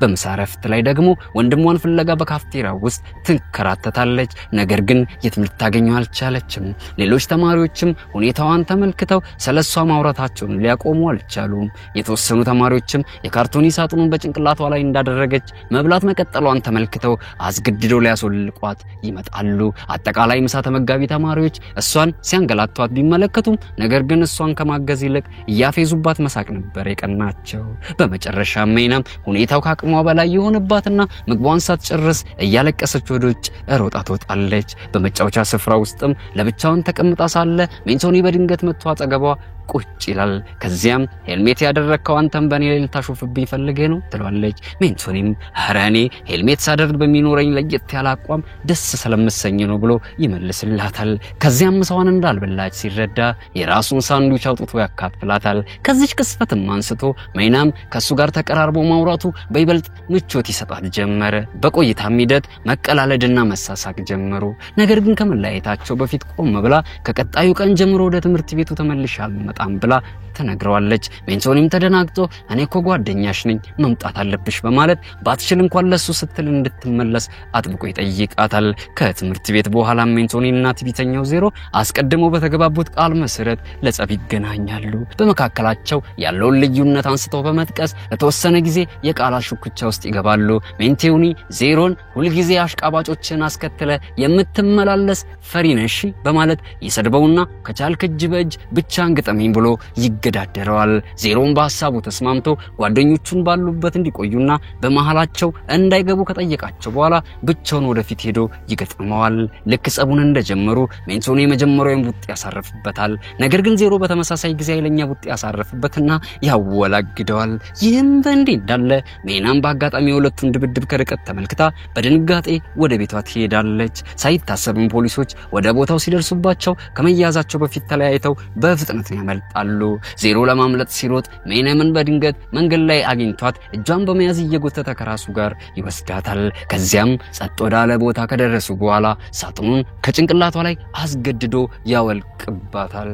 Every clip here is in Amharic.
በመሳረፍት ላይ ደግሞ ወንድሟን ፍለጋ በካፍቴሪያ ውስጥ ትንከራተታለች። ነገር ግን የትምህርት ታገኘው አልቻለችም። ሌሎች ተማሪዎችም ሁኔታዋን ተመልክተው ስለሷ ማውራታቸውን ሊያቆሙ አልቻሉም። የተወሰኑ ተማሪዎችም የካርቶኒ ሳጥኑን በጭንቅላቷ ላይ እንዳደረገች መብላት መቀጠሏን ተመልክተው አስገድደው ሊያስወልቋት ይመጣሉ። አጠቃላይ ምሳ ተመጋቢ ተማሪዎች እሷን ሲያንገላቷት ቢመለከቱም ነገር ግን እሷን ከማገዝ ይልቅ ያፌዙባት መሳቅ ነበር የቀናቸው። በመጨረሻ ሜናም ሁኔታው ከአቅሟ በላይ የሆነባትና ምግቧን ሳትጨርስ እያለቀሰች ወደ ውጭ ሮጣ ትወጣለች። በመጫወቻ ስፍራ ውስጥም ለብቻውን ተቀምጣ ሳለ ሜንቶኒ በድንገት መጥቶ አጠገቧ ቁጭ ይላል። ከዚያም ሄልሜት ያደረከው አንተም በኔ ላይ ልታሾፍብኝ ፈልገህ ነው ትሏለች። ሜንቶኒም ሐራኔ ሄልሜት ሳደርግ በሚኖረኝ ለየት ያለ አቋም ደስ ስለምሰኝ ነው ብሎ ይመልስላታል። ከዚያም ምሳዋን እንዳልበላች ሲረዳ የራሱን ሳንዱች አውጥቶ ያካፍላታል። ከዚህ ቅስፈትም አንስቶ ሜናም ከሱ ጋር ተቀራርቦ ማውራቱ በይበልጥ ምቾት ይሰጣት ጀመረ። በቆይታም ሂደት መቀላለድና መሳሳቅ ጀመሩ። ነገር ግን ከመለያየታቸው በፊት ቆም ብላ ከቀጣዩ ቀን ጀምሮ ወደ ትምህርት ቤቱ ተመልሻለሁ ብላ ተነግረዋለች። ሜንቶኒም ተደናግጦ እኔ እኮ ጓደኛሽ ነኝ መምጣት አለብሽ በማለት ባትችል እንኳን ለሱ ስትል እንድትመለስ አጥብቆ ይጠይቃታል። ከትምህርት ቤት በኋላ ሜንቶኒና ትዕቢተኛው ዜሮ አስቀድመው በተገባቡት ቃል መሰረት ለጸብ ይገናኛሉ። በመካከላቸው ያለውን ልዩነት አንስተው በመጥቀስ ለተወሰነ ጊዜ የቃላት ሽኩቻ ውስጥ ይገባሉ። ሜንቶኒ ዜሮን ሁልጊዜ አሽቃባጮችን አስከተለ የምትመላለስ ፈሪ ነሽ በማለት ይሰድበውና ከቻልክ እጅ በእጅ ብቻን ግጠመኝ ብሎ ይገዳደረዋል። ዜሮን በሐሳቡ ተስማምቶ ጓደኞቹን ባሉበት እንዲቆዩና በመሃላቸው እንዳይገቡ ከጠየቃቸው በኋላ ብቻውን ወደፊት ሄዶ ይገጥመዋል። ልክ ጸቡን እንደጀመሩ ሜንቶኒ የመጀመሪያውን ቡጥ ያሳርፍበታል። ነገር ግን ዜሮ በተመሳሳይ ጊዜ ኃይለኛ ቡጥ ያሳርፍበትና ያወላግደዋል። ይህም በእንዲህ እንዳለ ሜናም በአጋጣሚ የሁለቱን ድብድብ ከርቀት ተመልክታ በድንጋጤ ወደ ቤቷ ትሄዳለች። ሳይታሰብም ፖሊሶች ወደ ቦታው ሲደርሱባቸው ከመያዛቸው በፊት ተለያይተው በፍጥነት ያመልጣሉ። ዜሮ ለማምለጥ ሲሮጥ ሜናምን በድንገት መንገድ ላይ አግኝቷት እጇን በመያዝ እየጎተተ ከራሱ ጋር ይወስዳታል። ከዚያም ጸጥ ወዳለ ቦታ ከደረሱ በኋላ ሳጥኑን ከጭንቅላቷ ላይ አስገድዶ ያወልቅባታል።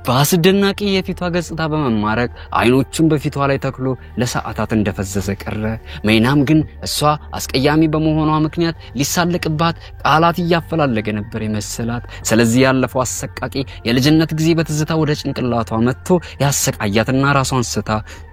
በአስደናቂ የፊቷ ገጽታ በመማረክ አይኖቹን በፊቷ ላይ ተክሎ ለሰዓታት እንደፈዘዘ ቀረ። ሜናም ግን እሷ አስቀያሚ በመሆኗ ምክንያት ሊሳለቅባት ቃላት እያፈላለገ ነበር የመሰላት። ስለዚህ ያለፈው አሰቃቂ የልጅነት ጊዜ በትዝታ ወደ ጭንቅላቷ መጥቶ ያሰቃያትና ራሷን ስታ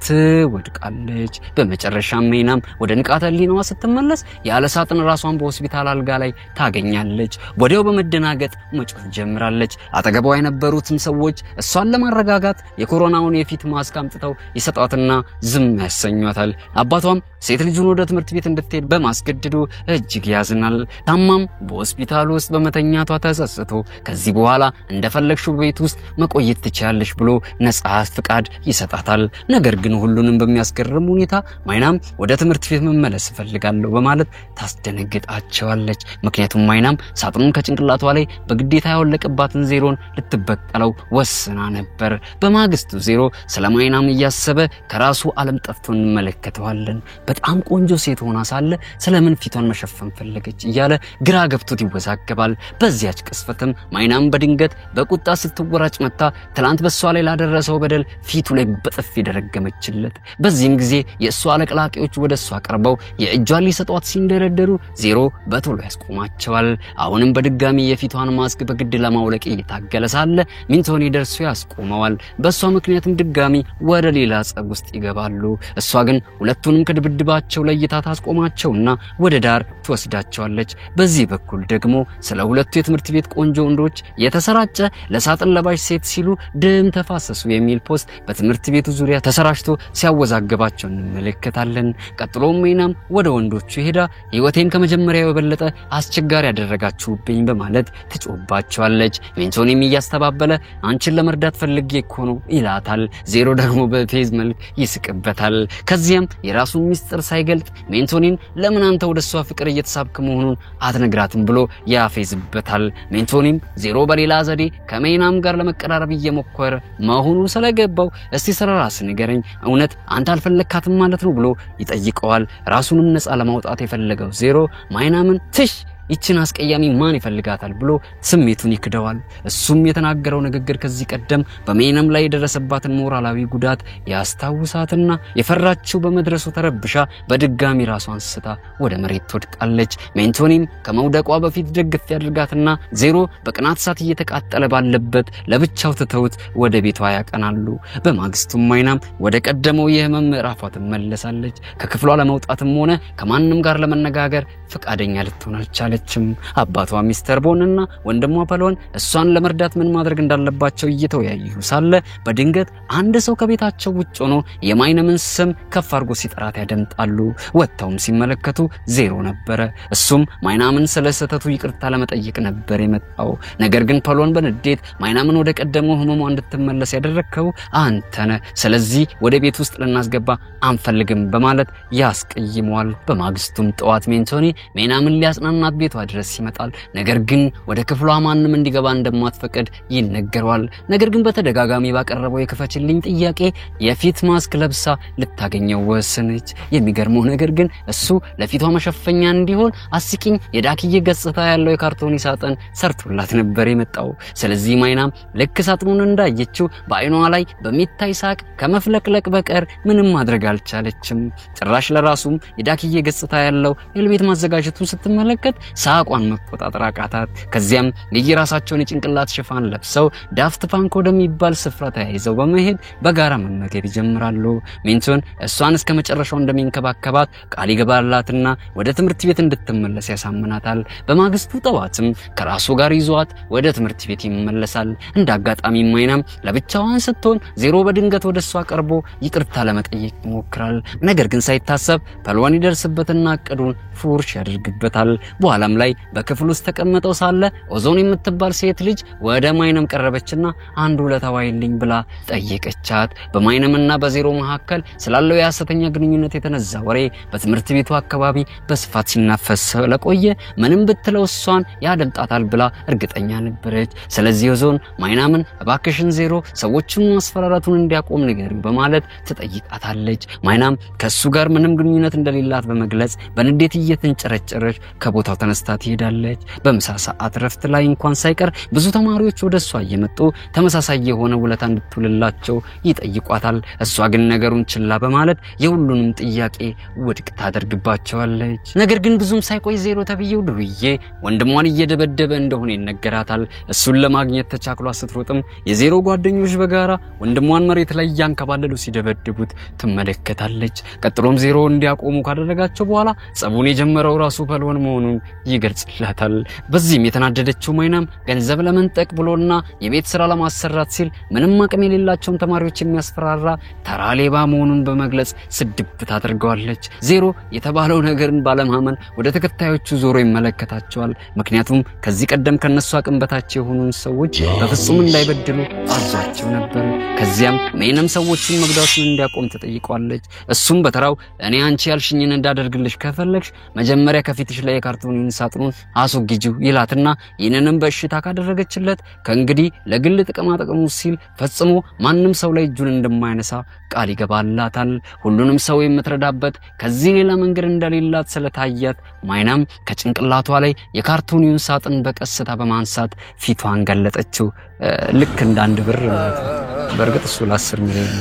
ትወድቃለች። በመጨረሻም ሜናም ወደ ንቃተ ህሊናዋ ስትመለስ ያለ ሳጥን ራሷን በሆስፒታል አልጋ ላይ ታገኛለች። ወዲያው በመደናገጥ መጮህ ጀምራለች። አጠገቧ የነበሩትን ሰዎች እሷን ለማረጋጋት የኮሮናውን የፊት ማስክ አምጥተው ይሰጣትና ዝም ያሰኛታል። አባቷም ሴት ልጁን ወደ ትምህርት ቤት እንድትሄድ በማስገደዱ እጅግ ያዝናል። ታማም በሆስፒታል ውስጥ በመተኛቷ ተጸጽቶ ከዚህ በኋላ እንደፈለግሽው ቤት ውስጥ መቆየት ትችያለሽ ብሎ ነፃ ፍቃድ ይሰጣታል። ነገር ግን ሁሉንም በሚያስገርም ሁኔታ ማይናም ወደ ትምህርት ቤት መመለስ ፈልጋለሁ በማለት ታስደነግጣቸዋለች። ምክንያቱም ማይናም ሳጥኑን ከጭንቅላቷ ላይ በግዴታ ያወለቀባትን ዜሮን ልትበቀለው ወስና ነበር። በማግስቱ ዜሮ ስለማይናም እያሰበ ከራሱ ዓለም ጠፍቶ እንመለከተዋለን። በጣም ቆንጆ ሴት ሆና ሳለ ስለምን ፊቷን መሸፈን ፈለገች እያለ ግራ ገብቶት ይወዛገባል። በዚያች ቅስፈትም ማይናም በድንገት በቁጣ ስትወራጭ መታ ትላንት በሷ ላይ ላደረሰው በደል ፊቱ ላይ በጥፊ ደረገመችለት። በዚህም ጊዜ የእሷ አለቅላቂዎች ወደ እሷ ቀርበው የእጇን ሊሰጧት ሲንደረደሩ ዜሮ በቶሎ ያስቆማቸዋል። አሁንም በድጋሚ የፊቷን ማስክ በግድ ለማውለቅ እየታገለ ሳለ ሜንቶኒ ደርሶ ያስቆመዋል። በሷ ምክንያትም ድጋሚ ወደ ሌላ ጸብ ውስጥ ይገባሉ። እሷ ግን ሁለቱንም ከድብድባቸው ለይታ ታስቆማቸውና ወደ ዳር ትወስዳቸዋለች። በዚህ በኩል ደግሞ ስለ ሁለቱ የትምህርት ቤት ቆንጆ ወንዶች የተሰራጨ ለሳጥን ለባሽ ሴት ሲሉ ደም ተፋሰሱ የሚል ፖስት በትምህርት ቤቱ ዙሪያ ተሰራጭቶ ሲያወዛግባቸው እንመለከታለን። ቀጥሎም ሜናም ወደ ወንዶቹ ሄዳ ህይወቴን ከመጀመሪያው የበለጠ አስቸጋሪ ያደረጋችሁብኝ በማለት ትጮባቸዋለች። ሜንቶኒም እያስተባበለ አንቺን ለመርዳት ፈልጌ እኮ ነው ይላታል። ዜሮ ደግሞ በፌዝ መልክ ይስቅበታል። ከዚያም የራሱን ሚስጥር ሳይገልጥ ሜንቶኒን ለምን አንተ ወደሷ ፍቅር እየተሳብክ መሆኑን አትነግራትም ብሎ ያፌዝበታል። ሜንቶኒም ዜሮ በሌላ ዘዴ ከሜናም ጋር ለመቀራረብ እየሞከረ መሆኑ ስለገባው እስቲ ስለራስ ንገረኝ፣ እውነት አንተ አልፈለካትም ማለት ነው ብሎ ይጠይቀዋል። ራሱንም ነፃ ለማውጣት የፈለገው ዜሮ ማይናምን ትሽ ይችን አስቀያሚ ማን ይፈልጋታል ብሎ ስሜቱን ይክደዋል። እሱም የተናገረው ንግግር ከዚህ ቀደም በሜናም ላይ የደረሰባትን ሞራላዊ ጉዳት ያስታውሳትና የፈራችው በመድረሱ ተረብሻ በድጋሚ ራሷን ስታ ወደ መሬት ትወድቃለች። ሜንቶኒም ከመውደቋ በፊት ደግፍ ያድርጋትና ዜሮ በቅናት ሳት እየተቃጠለ ባለበት ለብቻው ትተውት ወደ ቤቷ ያቀናሉ። በማግስቱም ማይናም ወደ ቀደመው የህመም ምዕራፏ ትመለሳለች። ከክፍሏ ለመውጣትም ሆነ ከማንንም ጋር ለመነጋገር ፈቃደኛ ልትሆን አልቻለችም። አባቷ ሚስተር ቦንና ወንድሟ ፐሎን እሷን ለመርዳት ምን ማድረግ እንዳለባቸው እየተወያዩ ሳለ በድንገት አንድ ሰው ከቤታቸው ውጭ ሆኖ የማይነምን ስም ከፍ አድርጎ ሲጠራት ያደምጣሉ። ወጣውም ሲመለከቱ ዜሮ ነበረ። እሱም ማይናምን ስለስተቱ ይቅርታ ለመጠየቅ ነበር የመጣው። ነገር ግን ፐሎን በንዴት ማይናምን ወደ ቀደመው ህመሟ እንድትመለስ ያደረከው አንተ ነህ፣ ስለዚህ ወደ ቤት ውስጥ ልናስገባ አንፈልግም በማለት ያስቀይመዋል። በማግስቱም ጠዋት ሜንቶኒ ማይናምን ሊያጽናናት ቤቷ ድረስ ይመጣል። ነገር ግን ወደ ክፍሏ ማንንም እንዲገባ እንደማትፈቅድ ይነገረዋል። ነገር ግን በተደጋጋሚ ባቀረበው የክፈችልኝ ጥያቄ የፊት ማስክ ለብሳ ልታገኘው ወሰነች። የሚገርመው ነገር ግን እሱ ለፊቷ መሸፈኛ እንዲሆን አስቂኝ የዳክዬ ገጽታ ያለው የካርቶን ሳጥን ሰርቶላት ነበር የመጣው። ስለዚህ ማይናም ልክ ሳጥኑን እንዳየችው በአይኗ ላይ በሚታይ ሳቅ ከመፍለቅለቅ በቀር ምንም ማድረግ አልቻለችም። ጭራሽ ለራሱም የዳክዬ ገጽታ ያለው የልቤት ማዘጋጀቱን ስትመለከት ሳቋን መቆጣጠር አቃታት። ከዚያም የየራሳቸውን የጭንቅላት ሽፋን ለብሰው ዳፍት ፓንክ ወደሚባል ስፍራ ተያይዘው በመሄድ በጋራ መመገብ ይጀምራሉ። ሜንቶን እሷን እስከ መጨረሻው እንደሚንከባከባት ቃል ይገባላትና ወደ ትምህርት ቤት እንድትመለስ ያሳምናታል። በማግስቱ ጠዋትም ከራሱ ጋር ይዟት ወደ ትምህርት ቤት ይመለሳል። እንዳጋጣሚ ማይናም ለብቻዋን ስትሆን ዜሮ በድንገት ወደሷ ቀርቦ ይቅርታ ለመጠየቅ ይሞክራል። ነገር ግን ሳይታሰብ ፐሎን ይደርስበትና እቅዱን ፉርሽ ያደርግበታል። በኋላም ላይ በክፍል ውስጥ ተቀምጠው ሳለ ኦዞን የምትባል ሴት ልጅ ወደ ማይነም ቀረበችና አንድ ውለታዋይልኝ ብላ ጠየቀቻት። በማይነምና በዜሮ መካከል ስላለው የሐሰተኛ ግንኙነት የተነዛ ወሬ በትምህርት ቤቱ አካባቢ በስፋት ሲናፈስ ስለቆየ ምንም ብትለው እሷን ያደምጣታል ብላ እርግጠኛ ነበረች። ስለዚህ ኦዞን ማይናምን እባክሽን ዜሮ ሰዎችን ማስፈራራቱን እንዲያቆም ንገሪው በማለት ትጠይቃታለች። ማይናም ከሱ ጋር ምንም ግንኙነት እንደሌላት በመግለጽ በንዴት እየተንጨረጨረች ከቦታው ተነስታ ትሄዳለች። በምሳ ሰዓት ረፍት ላይ እንኳን ሳይቀር ብዙ ተማሪዎች ወደሷ እየመጡ ተመሳሳይ የሆነ ውለታ እንድትውልላቸው ይጠይቋታል። እሷ ግን ነገሩን ችላ በማለት የሁሉንም ጥያቄ ውድቅ ታደርግባቸዋለች። ነገር ግን ብዙም ሳይቆይ ዜሮ ተብየው ዱርዬ ወንድሟን እየደበደበ እንደሆነ ይነገራታል። እሱን ለማግኘት ተቻክሏ ስትሮጥም የዜሮ ጓደኞች በጋራ ወንድሟን መሬት ላይ ያንከባለሉ ሲደበድቡት ትመለከታለች። ቀጥሎም ዜሮ እንዲያቆሙ ካደረጋቸው በኋላ ጸቡን የጀመረው ራሱ ፐሎን መሆኑን ይገልጽላታል። በዚህም የተናደደችው ማይናም ገንዘብ ለመንጠቅ ብሎና የቤት ስራ ለማሰራት ሲል ምንም አቅም የሌላቸውን ተማሪዎች የሚያስፈራራ ተራ ሌባ መሆኑን በመግለጽ ስድብ ታደርገዋለች። ዜሮ የተባለው ነገርን ባለማመን ወደ ተከታዮቹ ዞሮ ይመለከታቸዋል። ምክንያቱም ከዚህ ቀደም ከነሱ አቅም በታች የሆኑን ሰዎች በፍጹም እንዳይበድሉ አዟቸው ነበር። ከዚያም ማይነም ሰዎችን መግደሉን እንዲያቆም ተጠይቋለች። እሱም በተራው እኔ አንቺ ያልሽኝን እንዳደርግልሽ ከፈለግሽ መጀመሪያ ከፊትሽ ላይ የካርቶን ሳጥኑን አስወግጂው ይላትና ይህንንም በእሽታ ካደረገችለት ከእንግዲህ ለግል ጥቅማ ጥቅሙ ሲል ፈጽሞ ማንንም ሰው ላይ እጁን እንደማይነሳ ቃል ይገባላታል። ሁሉንም ሰው የምትረዳበት ከዚህ ሌላ መንገድ እንደሌላት ስለታያት ማይናም ከጭንቅላቷ ላይ የካርቶን ሳጥን በቀስታ በማንሳት ፊቷን ገለጠችው። ልክ እንደ አንድ ብር ማለት ነው። በእርግጥ እሱ ለ10 ሚሊዮን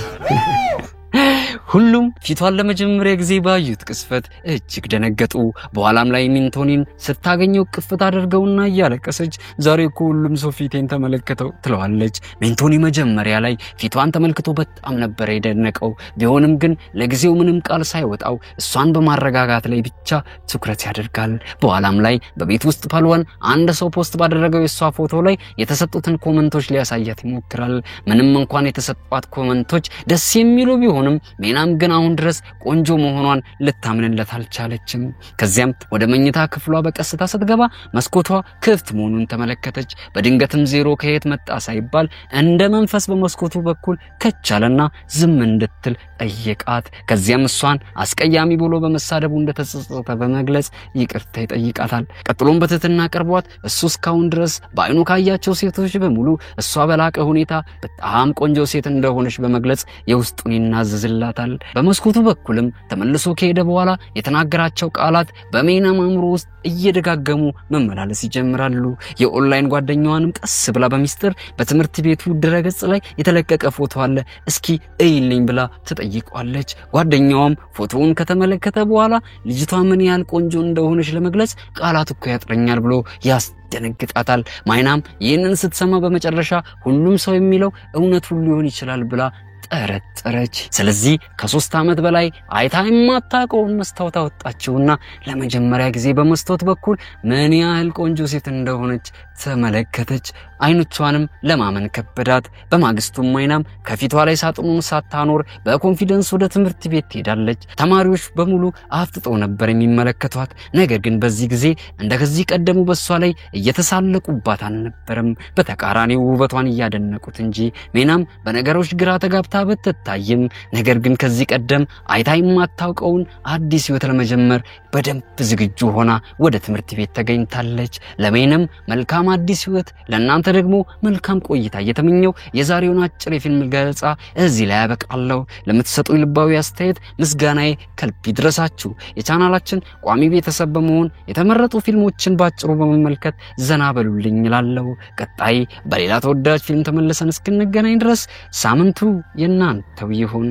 ሁሉም ፊቷን ለመጀመሪያ ጊዜ ባዩት ቅስፈት እጅግ ደነገጡ። በኋላም ላይ ሜንቶኒን ስታገኘው ቅፍት አድርገውና እያለቀሰች ዛሬ እኮ ሁሉም ሰው ፊቴን ተመለከተው ትለዋለች። ሜንቶኒ መጀመሪያ ላይ ፊቷን ተመልክቶ በጣም ነበር የደነቀው። ቢሆንም ግን ለጊዜው ምንም ቃል ሳይወጣው እሷን በማረጋጋት ላይ ብቻ ትኩረት ያደርጋል። በኋላም ላይ በቤት ውስጥ ፐሎን አንድ ሰው ፖስት ባደረገው የሷ ፎቶ ላይ የተሰጡትን ኮመንቶች ሊያሳያት ይሞክራል። ምንም እንኳን የተሰጧት ኮመንቶች ደስ የሚሉ ቢሆንም ሜናም ግን አሁን ድረስ ቆንጆ መሆኗን ልታምንለት አልቻለችም። ከዚያም ወደ መኝታ ክፍሏ በቀስታ ስትገባ መስኮቷ ክፍት መሆኑን ተመለከተች። በድንገትም ዜሮ ከየት መጣ ሳይባል እንደ መንፈስ በመስኮቱ በኩል ከቻለና ዝም እንድትል ጠየቃት። ከዚያም እሷን አስቀያሚ ብሎ በመሳደቡ እንደተጸጸተ በመግለጽ ይቅርታ ይጠይቃታል። ቀጥሎም በትህትና ቀርቧት እሱ እስካሁን ድረስ በአይኑ ካያቸው ሴቶች በሙሉ እሷ በላቀ ሁኔታ በጣም ቆንጆ ሴት እንደሆነች በመግለጽ የውስጡን ይናዘዝላታል። ይመለከታል። በመስኮቱ በኩልም ተመልሶ ከሄደ በኋላ የተናገራቸው ቃላት በሜናም አእምሮ ውስጥ እየደጋገሙ መመላለስ ይጀምራሉ። የኦንላይን ጓደኛዋንም ቀስ ብላ በሚስጥር በትምህርት ቤቱ ድረገጽ ላይ የተለቀቀ ፎቶ አለ እስኪ እይልኝ ብላ ተጠይቋለች። ጓደኛዋም ፎቶውን ከተመለከተ በኋላ ልጅቷ ምን ያህል ቆንጆ እንደሆነች ለመግለጽ ቃላት እኮ ያጥረኛል ብሎ ያስደነግጣታል። ማይናም ይህንን ስትሰማ በመጨረሻ ሁሉም ሰው የሚለው እውነት ሁሉ ሊሆን ይችላል ብላ ጠረጠረች። ስለዚህ ከ3 ዓመት በላይ አይታ የማታውቀውን መስታወት አወጣችውና ለመጀመሪያ ጊዜ በመስታወት በኩል ምን ያህል ቆንጆ ሴት እንደሆነች ተመለከተች። አይኖቿንም ለማመን ከበዳት። በማግስቱም ማይናም ከፊቷ ላይ ሳጥኑን ሳታኖር በኮንፊደንስ ወደ ትምህርት ቤት ትሄዳለች። ተማሪዎች በሙሉ አፍጥጠው ነበር የሚመለከቷት። ነገር ግን በዚህ ጊዜ እንደከዚህ ቀደሙ በሷ ላይ እየተሳለቁባት አልነበረም። በተቃራኒው ውበቷን እያደነቁት እንጂ። ሜናም በነገሮች ግራ ተጋብታ ብትታይም ነገር ግን ከዚህ ቀደም አይታ የማታውቀውን አዲስ ህይወት ለመጀመር በደንብ ዝግጁ ሆና ወደ ትምህርት ቤት ተገኝታለች። ለሜናም መልካም አዲስ ህይወት፣ ለእናንተ ደግሞ መልካም ቆይታ እየተመኘው የዛሬውን አጭር የፊልም ገለጻ እዚህ ላይ ያበቃለሁ። ለምትሰጡኝ ልባዊ አስተያየት ምስጋናዬ ከልብ ይድረሳችሁ። የቻናላችን ቋሚ ቤተሰብ በመሆን የተመረጡ ፊልሞችን ባጭሩ በመመልከት ዘና በሉልኝ እላለሁ። ቀጣይ በሌላ ተወዳጅ ፊልም ተመልሰን እስክንገናኝ ድረስ ሳምንቱ የናንተው ይሁን።